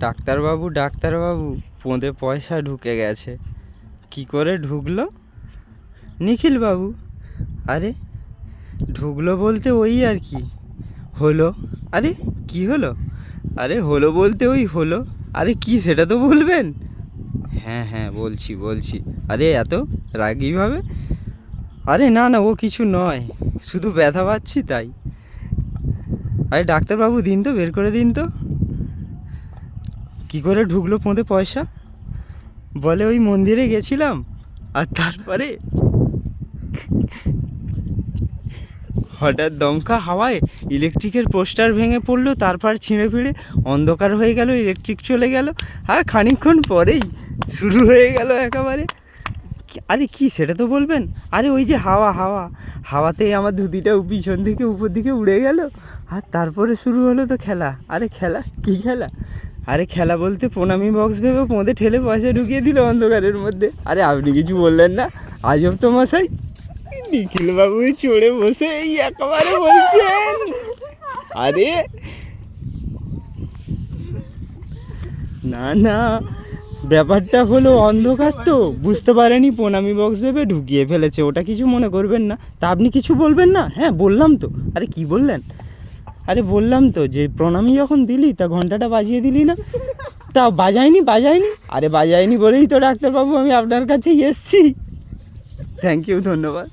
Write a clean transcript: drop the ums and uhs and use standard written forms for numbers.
ডাক্তারবাবু ডাক্তারবাবু পোঁদে পয়সা ঢুকে গেছে। কি করে ঢুকলো? নিখিলবাবু। আরে ঢুকলো বলতে ওই আর কি হলো। আরে কি হলো? আরে হলো বলতে ওই হলো। আরে কি সেটা তো বলবেন। হ্যাঁ হ্যাঁ বলছি। আরে এত রাগীভাবে? আরে না না ও কিছু নয়, শুধু ব্যথা পাচ্ছি তাই। আরে ডাক্তারবাবু দিন তো, বের করে দিন তো। কি করে ঢুকলো পোঁদে পয়সা? বলে ওই মন্দিরে গেছিলাম আর তারপরে হঠাৎ দমকা হাওয়ায় ইলেকট্রিকের পোস্টার ভেঙে পড়লো, তারপর ছিঁড়ে ফিড়ে অন্ধকার হয়ে গেল, ইলেকট্রিক চলে গেল, আর খানিকক্ষণ পরেই শুরু হয়ে গেল একেবারে। আরে কি সেটা তো বলবেন। আরে ওই যে হাওয়াতেই আমার ধুতিটা পিছন থেকে উপর দিকে উড়ে গেল, আর তারপরে শুরু হলো তো খেলা। আরে খেলা কি খেলা? আরে খেলা বলতে প্রণামী বক্স ভেবে পোঁদে ঠেলে পয়সা ঢুকিয়ে দিল অন্ধকারের মধ্যে। আরে আপনি কিছু বললেন না? আজব তো মশাই। নিখিলবাবু চড়ে বসে এই একেবারে বলছেন। আরে না না, ব্যাপারটা হলো অন্ধকার তো বুঝতে পারেনি, প্রণামী বক্স ভেবে ঢুকিয়ে ফেলেছে। ওটা কিছু মনে করবেন না। তা আপনি কিছু বলবেন না? হ্যাঁ বললাম তো। আরে কি বললেন? আরে বললাম তো যে প্রণামী যখন দিলি তা ঘন্টাটা বাজিয়ে দিলি না? তা বাজায়নি? আরে বাজায়নি বলেই তো ডাক্তারবাবু আমি আপনার কাছেই এসছি। থ্যাংক ইউ, ধন্যবাদ।